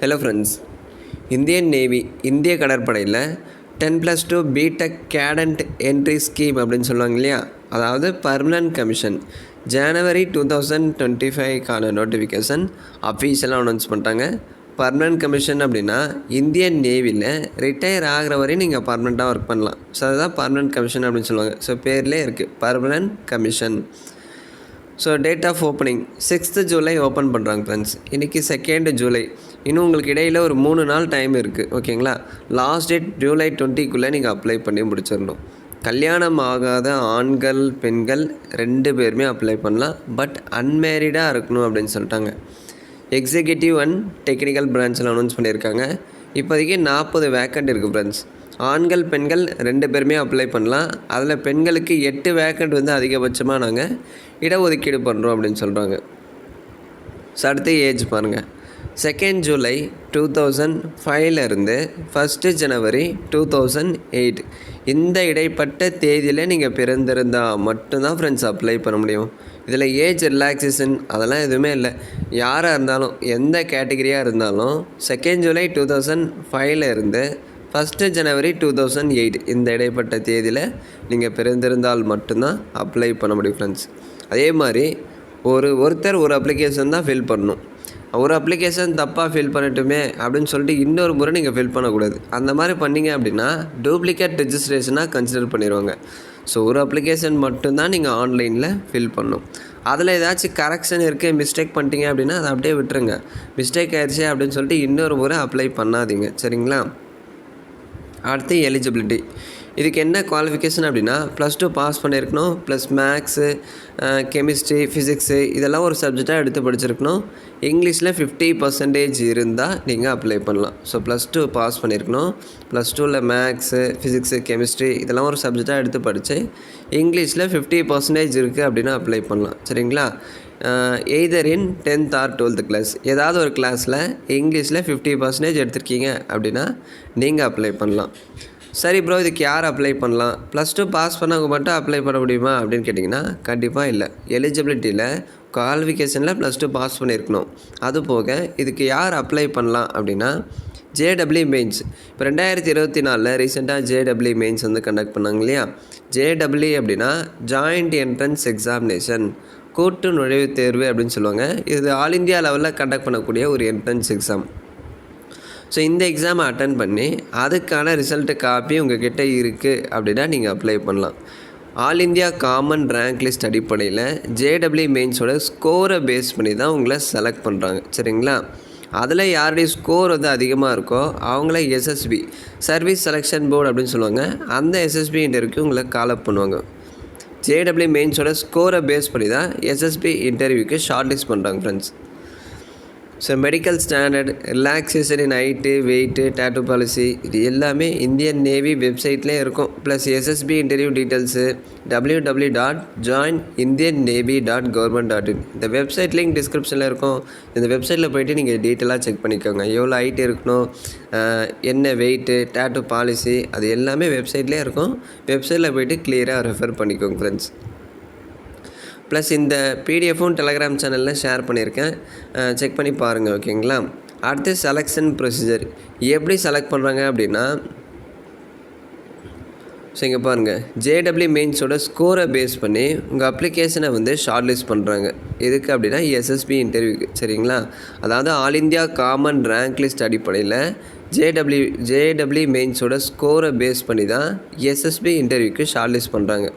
Hello friends, Indian navy இந்திய கடற்படையில் 10+2 BTech கேடண்ட் entry scheme அப்படின்னு சொல்லுவாங்க இல்லையா, அதாவது பர்மனன்ட் கமிஷன் ஜனவரி 2025க்கான நோட்டிஃபிகேஷன் அஃபீஷியலாக அனௌன்ஸ் பண்ணிட்டாங்க. பர்மனன்ட் கமிஷன் அப்படின்னா இந்தியன் நேவியில் ரிட்டையர் ஆகிற வரையும் நீங்கள் பர்மனெண்ட்டாக ஒர்க் பண்ணலாம். ஸோ அதுதான் பர்மனன்ட் கமிஷன் அப்படின்னு சொல்லுவாங்க. ஸோ பேர்லேயே இருக்குது permanent commission. So date of opening 6th July open பண்ணுறாங்க ஃப்ரெண்ட்ஸ். இன்றைக்கி 2 ஜூலை. இன்னும் உங்களுக்கு இடையில் ஒரு 3 நாள் டைம் இருக்குது. ஓகேங்களா, லாஸ்ட் டேட் ஜூலை 20க்குள்ளே நீங்கள் அப்ளை பண்ணி முடிச்சிடணும். கல்யாணம் ஆகாத ஆண்கள் பெண்கள் 2 பேருமே அப்ளை பண்ணலாம். பட் அன்மேரிடாக இருக்கணும் அப்படின்னு சொல்லிட்டாங்க. எக்ஸிக்யூட்டிவ் அண்ட் டெக்னிக்கல் பிரான்ச்சில் அனௌன்ஸ் பண்ணியிருக்காங்க. இப்போதைக்கு 40 வேக்கண்ட் இருக்குது ஃப்ரெண்ட்ஸ். ஆண்கள் பெண்கள் 2 பேருமே அப்ளை பண்ணலாம். அதில் பெண்களுக்கு 8 வேக்கண்ட் வந்து அதிகபட்சமாக நாங்கள் இடஒதுக்கீடு பண்ணுறோம் அப்படின்னு சொல்கிறாங்க. ஸோ அடுத்து ஏஜ் பாருங்கள். 2 ஜூலை 2005லேருந்து 1 ஜனவரி 2008 இந்த இடைப்பட்ட தேதியில் நீங்கள் பிறந்திருந்தால் மட்டும்தான் ஃப்ரெண்ட்ஸ் அப்ளை பண்ண முடியும். இதில் ஏஜ் ரிலாக்ஸேஷன் அதெல்லாம் எதுவுமே இல்லை. யாராக இருந்தாலும் எந்த கேட்டகரியாக இருந்தாலும் 2 ஜூலை 2005லேருந்து 1 ஜனவரி 2008 இந்த இடைப்பட்ட தேதியில் நீங்கள் பிறந்திருந்தால் மட்டும்தான் அப்ளை பண்ண முடியும் ஃப்ரெண்ட்ஸ். அதே மாதிரி ஒருத்தர் ஒரு அப்ளிகேஷன் தான் ஃபில் பண்ணணும். ஒரு அப்ளிகேஷன் தப்பாக ஃபில் பண்ணட்டுமே அப்படின்னு சொல்லிட்டு இன்னொரு முறை நீங்கள் ஃபில் பண்ணக்கூடாது. அந்த மாதிரி பண்ணிங்க அப்படின்னா டூப்ளிகேட் ரெஜிஸ்ட்ரேஷனாக கன்சிடர் பண்ணிடுவாங்க. ஸோ ஒரு அப்ளிகேஷன் மட்டும்தான் நீங்கள் ஆன்லைனில் ஃபில் பண்ணணும். அதில் ஏதாச்சும் கரெக்ஷன் இருக்குது, மிஸ்டேக் பண்ணிட்டீங்க அப்படின்னா அதை அப்படியே விட்டுருங்க. மிஸ்டேக் ஆயிடுச்சு அப்படின்னு சொல்லிட்டு இன்னொரு முறை அப்ளை பண்ணாதீங்க, சரிங்களா? அடுத்து எலிஜிபிலிட்டி. இதுக்கு என்ன குவாலிஃபிகேஷன் அப்படின்னா +2 பாஸ் பண்ணியிருக்கணும், ப்ளஸ் மேக்ஸு, கெமிஸ்ட்ரி, ஃபிசிக்ஸு இதெல்லாம் ஒரு சப்ஜெக்டாக எடுத்து படிச்சிருக்கணும். இங்கிலீஷில் 50% இருந்தால் நீங்கள் அப்ளை பண்ணலாம். ஸோ +2 பாஸ் பண்ணியிருக்கணும், +2ல் மேக்ஸு, ஃபிசிக்ஸு, கெமிஸ்ட்ரி இதெல்லாம் ஒரு சப்ஜெக்டாக எடுத்து படித்து இங்கிலீஷில் 50% இருக்குது அப்படின்னா அப்ளை பண்ணலாம், சரிங்களா? Either in 10th or 12th class ஏதாவது ஒரு கிளாஸில் இங்கிலீஷில் 50% எடுத்திருக்கீங்க அப்படின்னா நீங்கள் அப்ளை பண்ணலாம். சரி ப்ரோ, இதுக்கு யார் அப்ளை பண்ணலாம்? +2 பாஸ் பண்ணவங்க மட்டும் அப்ளை பண்ண முடியுமா அப்படின்னு கேட்டிங்கன்னா கண்டிப்பாக இல்லை. எலிஜிபிலிட்டியில் குவாலிஃபிகேஷனில் +2 பாஸ் பண்ணியிருக்கணும். அது போக இதுக்கு யார் அப்ளை பண்ணலாம் அப்படின்னா JEE மெயின்ஸ். இப்போ 2024 ரீசெண்டாக JEE மெயின்ஸ் வந்து கண்டக்ட் பண்ணாங்க இல்லையா. JEE அப்படின்னா ஜாயிண்ட் என்ட்ரன்ஸ் எக்ஸாமினேஷன், கூட்டு நுழைவுத் தேர்வு அப்படின்னு சொல்லுவாங்க. இது ஆல் இந்தியா லெவலில் கண்டக்ட் பண்ணக்கூடிய ஒரு என்ட்ரன்ஸ் எக்ஸாம். ஸோ இந்த எக்ஸாமை அட்டன் பண்ணி அதுக்கான ரிசல்ட்டு காப்பி உங்கள் கிட்டே இருக்குது அப்படின்னா நீங்கள் அப்ளை பண்ணலாம். All India common rank list அடிப்படையில் JEE மெயின்ஸோட ஸ்கோரை பேஸ் பண்ணி தான் உங்களை செலக்ட் பண்ணுறாங்க, சரிங்களா? அதில் யாருடைய ஸ்கோர் வந்து அதிகமாக இருக்கோ அவங்கள SSB சர்வீஸ் செலெக்ஷன் போர்டு அப்படின்னு சொல்லுவாங்க. அந்த SSB இன்டர்வியூக்கு உங்களை கால் அப் பண்ணுவாங்க. JEE மெயின்ஸோட ஸ்கோரை பேஸ் பண்ணி தான் SSB இன்டர்வியூக்கு ஷார்ட் லிஸ்ட் பண்ணுறாங்க friends. So medical standard, relaxation இன் ஹைட்டு, வெயிட்டு, டேட்டூ பாலிசி இது எல்லாமே இந்தியன் நேவி வெப்சைட்லேயே இருக்கும். Plus SSB interview details www.joinindiannavy.government.in இந்த வெப்சைட் லிங்க் டிஸ்கிரிப்ஷனில் இருக்கும். இந்த வெப்சைட்டில் போய்ட்டு நீங்கள் டீட்டெயிலாக செக் பண்ணிக்கோங்க. எவ்வளோ ஹைட் இருக்கணும், என்ன வெயிட்டு, டேட்டூ பாலிசி அது எல்லாமே வெப்சைட்லேயே இருக்கும். வெப்சைட்டில் போய்ட்டு கிளியராக ரெஃபர் பண்ணிக்கோங்க ஃப்ரெண்ட்ஸ். ப்ளஸ் இந்த பிடிஎஃப்பும் டெலகிராம் சேனலில் ஷேர் பண்ணியிருக்கேன், செக் பண்ணி பாருங்கள், ஓகேங்களா? அடுத்து செலெக்ஷன் ப்ரொசீஜர் எப்படி செலக்ட் பண்ணுறாங்க அப்படின்னா, ஸோ இங்கே பாருங்கள், JEE மெயின்ஸோட ஸ்கோரை பேஸ் பண்ணி உங்கள் அப்ளிகேஷனை வந்து ஷார்ட் லிஸ்ட் பண்ணுறாங்க. எதுக்கு அப்படின்னா SSB இன்டர்வியூக்கு, சரிங்களா? அதாவது all India common rank list அடிப்படையில் JEE மெயின்ஸோட ஸ்கோரை பேஸ் பண்ணி தான் SSB இன்டர்வியூக்கு ஷார்ட் லிஸ்ட் பண்ணுறாங்க.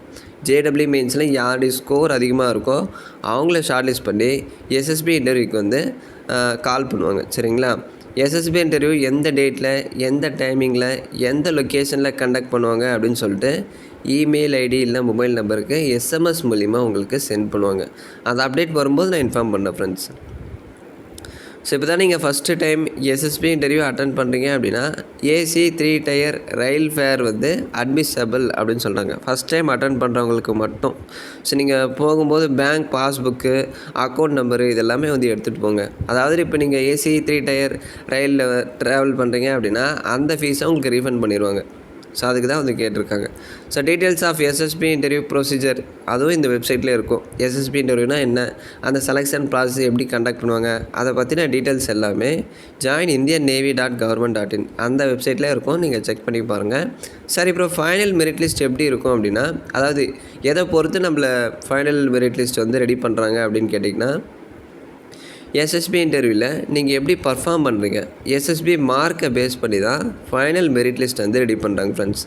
JEE மெயின்ஸில் யாருடைய ஸ்கோர் அதிகமாக இருக்கோ அவங்கள ஷார்ட் லிஸ்ட் பண்ணி SSB இன்டர்வியூக்கு வந்து கால் பண்ணுவாங்க, சரிங்களா? SSB இன்டர்வியூ எந்த டேட்டில், எந்த டைமிங்கில், எந்த லொக்கேஷனில் கண்டக்ட் பண்ணுவாங்க அப்படின்னு சொல்லிட்டு இமெயில் ஐடி இல்லை மொபைல் நம்பருக்கு SMS மூலிமா உங்களுக்கு சென்ட் பண்ணுவாங்க. அந்த அப்டேட் வரும்போது நான் இன்ஃபார்ம் பண்ணேன் ஃப்ரெண்ட்ஸ். ஸோ இப்போ தான் நீங்கள் first time SSB interview attend பண்ணுறீங்க அப்படின்னா AC 3 டயர் ரயில் ஃபேர் வந்து அட்மிசபிள் அப்படின்னு சொல்கிறாங்க. ஃபஸ்ட் டைம் அட்டன் பண்ணுறவங்களுக்கு மட்டும். ஸோ நீங்கள் போகும்போது பேங்க் பாஸ்புக்கு, அக்கௌண்ட் நம்பரு இதெல்லாமே வந்து எடுத்துகிட்டு போங்க. அதாவது இப்போ நீங்கள் AC 3 டயர் ரயிலில் ட்ராவல் பண்ணுறீங்க அப்படின்னா அந்த ஃபீஸை உங்களுக்கு ரீஃபண்ட் பண்ணிடுவாங்க. ஸோ அதுக்கு தான் வந்து கேட்டிருக்காங்க. So details of SSB interview procedure அதுவும் இந்த வெப்சைட்லேயே இருக்கும். எஸ்எஸ்பி இன்டர்வியூனா என்ன, அந்த செலெக்ஷன் ப்ராசஸ் எப்படி கண்டக்ட் பண்ணுவாங்க, அதை பற்றின டீட்டெயில்ஸ் எல்லாமே joinindiannavy.government.in அந்த வெப்சைட்லேயே இருக்கும். நீங்கள் செக் பண்ணி பாருங்கள். சரி, இப்போ ஃபைனல் மெரிட் லிஸ்ட் எப்படி இருக்கும் அப்படின்னா, அதாவது எதை பொறுத்து நம்மளை ஃபைனல் மெரிட் லிஸ்ட் வந்து ரெடி பண்ணுறாங்க அப்படின்னு கேட்டிங்கன்னா, எஸ்எஸ்பி இன்டர்வியூவில் நீங்கள் எப்படி பர்ஃபார்ம் பண்ணுறீங்க, எஸ்எஸ்பி மார்க்கை பேஸ் பண்ணி தான் ஃபைனல் மெரிட் லிஸ்ட் வந்து ரெடி பண்ணுறாங்க ஃப்ரெண்ட்ஸ்.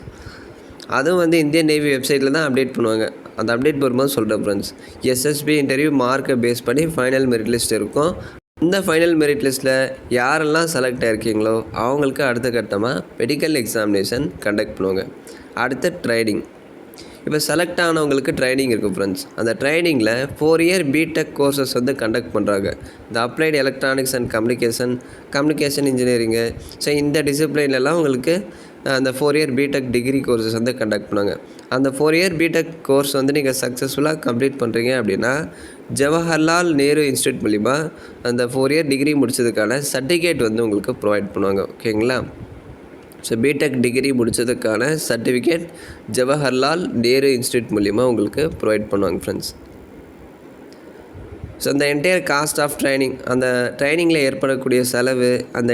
அதுவும் வந்து இந்தியன் நேவி வெப்சைட்டில் தான் அப்டேட் பண்ணுவாங்க. அந்த அப்டேட் வரும்போது சொல்கிறேன் ஃப்ரெண்ட்ஸ். எஸ்எஸ்பி இன்டர்வியூ மார்க்கை பேஸ் பண்ணி ஃபைனல் மெரிட் லிஸ்ட் இருக்கும். இந்த ஃபைனல் மெரிட் லிஸ்ட்டில் யாரெல்லாம் செலக்ட் ஆகிருக்கீங்களோ அவங்களுக்கு அடுத்த கட்டமாக மெடிக்கல் எக்ஸாமினேஷன் கண்டக்ட் பண்ணுவாங்க. அடுத்த ட்ரைனிங். இப்போ செலக்ட் ஆனவங்களுக்கு ட்ரைனிங் இருக்குது ஃப்ரெண்ட்ஸ். அந்த ட்ரைனிங்கில் 4 இயர் பிடெக் கோர்சஸ் வந்து கண்டக்ட் பண்ணுறாங்க. இந்த applied electronics and communication engineering. So இந்த டிசிப்ளின்லலாம் உங்களுக்கு அந்த 4 இயர் பிடெக் டிகிரி கோர்சஸ் வந்து கண்டக்ட் பண்ணுவாங்க. அந்த 4 இயர் பிடெக் கோர்ஸ் வந்து நீங்கள் சக்ஸஸ்ஃபுல்லாக கம்ப்ளீட் பண்ணுறீங்க அப்படின்னா ஜவஹர்லால் நேரு இன்ஸ்டியூட் மூலிமா அந்த 4 இயர் டிகிரி முடித்ததுக்கான சர்டிஃபிகேட் வந்து உங்களுக்கு ப்ரொவைட் பண்ணுவாங்க. ஓகேங்களா? ஸோ பிடெக் டிகிரி முடித்ததுக்கான சர்டிஃபிகேட் ஜவஹர்லால் நேரு இன்ஸ்டியூட் மூலிமா உங்களுக்கு ப்ரொவைட் பண்ணுவாங்க ஃப்ரெண்ட்ஸ். ஸோ அந்த என்டையர் காஸ்ட் ஆஃப் ட்ரைனிங், அந்த ட்ரைனிங்கில் ஏற்படக்கூடிய செலவு, அந்த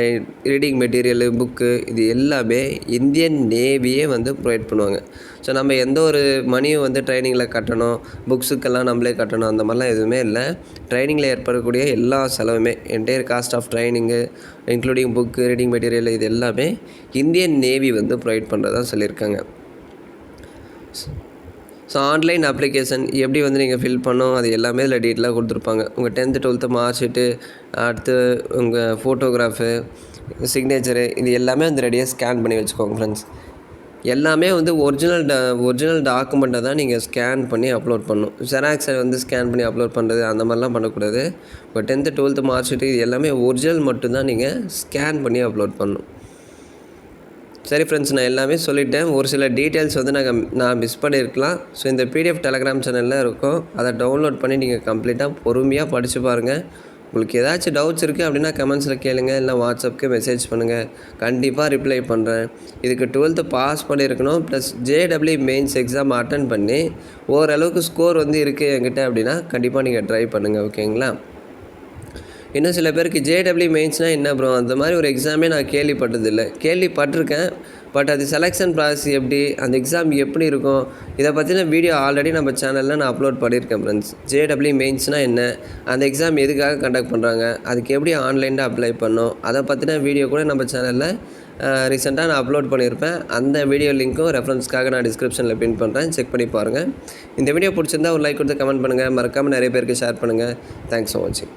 ரீடிங் மெட்டீரியலு, புக்கு, இது எல்லாமே இந்தியன் நேவியே வந்து ப்ரொவைட் பண்ணுவாங்க. ஸோ நம்ம எந்த ஒரு மணியும் வந்து ட்ரைனிங்கில் கட்டணும், புக்ஸுக்கெல்லாம் நம்மளே கட்டணும், அந்த மாதிரிலாம் எதுவுமே இல்லை. ட்ரைனிங்கில் ஏற்படக்கூடிய எல்லா செலவுமே entire cost of training including book, reading material, இது எல்லாமே இந்தியன் நேவி வந்து ப்ரொவைட் பண்ணுறதா சொல்லியிருக்காங்க. ஸோ ஆன்லைன் அப்ளிகேஷன் எப்படி வந்து நீங்கள் ஃபில் பண்ணணும், அது எல்லாமே இதில் டீட்டெயிலாக கொடுத்துருப்பாங்க. உங்கள் 10th 12th மார்க் ஷீட்டு, அடுத்து உங்கள் ஃபோட்டோகிராஃபு, சிக்னேச்சரு, இது எல்லாமே வந்து ரெடியாக ஸ்கேன் பண்ணி வச்சுக்கோங்க ஃப்ரெண்ட்ஸ். எல்லாமே வந்து ஒரிஜினல் டாக்குமெண்ட்டை தான் நீங்கள் ஸ்கேன் பண்ணி அப்லோட் பண்ணணும். ஜெராக்ஸை வந்து ஸ்கேன் பண்ணி அப்லோட் பண்ணுறது அந்த மாதிரிலாம் பண்ணக்கூடாது. உங்கள் 10th 12th மார்க் ஷீட்டு இது எல்லாமே ஒரிஜினல் மட்டும்தான் நீங்கள் ஸ்கேன் பண்ணி அப்லோட் பண்ணணும். சரி ஃப்ரெண்ட்ஸ், நான் எல்லாமே சொல்லிட்டேன். ஒரு சில டீட்டெயில்ஸ் வந்து நான் மிஸ் பண்ணியிருக்கலாம். ஸோ இந்த பிடிஎஃப் டெலகிராம் சேனலில் இருக்கும். அதை டவுன்லோட் பண்ணி நீங்கள் கம்ப்ளீட்டாக பொறுமையாக படித்து பாருங்கள். உங்களுக்கு ஏதாச்சும் டவுட்ஸ் இருக்குது அப்படின்னா கமெண்ட்ஸில் கேளுங்கள், இல்லை வாட்ஸ்அப்புக்கு மெசேஜ் பண்ணுங்கள். கண்டிப்பாக ரிப்ளை பண்ணுறேன். இதுக்கு 12th பாஸ் பண்ணியிருக்கணும், plus JEE mains exam attend பண்ணி ஓரளவுக்கு ஸ்கோர் வந்து இருக்குது என்கிட்ட அப்படின்னா கண்டிப்பாக நீங்கள் ட்ரை பண்ணுங்கள். ஓகேங்களா? இன்னும் சில பேருக்கு JEE மெயின்ஸ்னால் என்ன ப்ரோ, அந்த மாதிரி ஒரு எக்ஸாமே நான் கேள்விப்பட்டதில்லை. கேள்விப்பட்டிருக்கேன், பட் அது செலெக்ஷன் ப்ராசஸ் எப்படி, அந்த எக்ஸாம் எப்படி இருக்கும், இதை பற்றின வீடியோ ஆல்ரெடி நம்ம சேனலில் நான் அப்லோட் பண்ணியிருக்கேன் ஃப்ரெண்ட்ஸ். JEE மெயின்ஸ்னால் என்ன, அந்த எக்ஸாம் எதுக்காக கண்டக்ட் பண்ணுறாங்க, அதுக்கு எப்படி ஆன்லைனில் அப்ளை பண்ணோம், அதை பற்றின வீடியோ கூட நம்ம சேனலில் ரீசெண்டாக நான் அப்லோட் பண்ணியிருப்பேன். அந்த வீடியோ லிங்க்கும் ரெஃபரன்ஸ்க்காக நான் டிஸ்கிரிப்ஷனில் பின் பண்ணுறேன், செக் பண்ணி பாருங்கள். இந்த வீடியோ பிடிச்சிருந்தா ஒரு லைக் கொடுத்து கமெண்ட் பண்ணுங்கள், மறக்காமல் நிறைய பேருக்கு ஷேர் பண்ணுங்கள். தேங்க்ஸ் ஃபார் வாட்சிங்.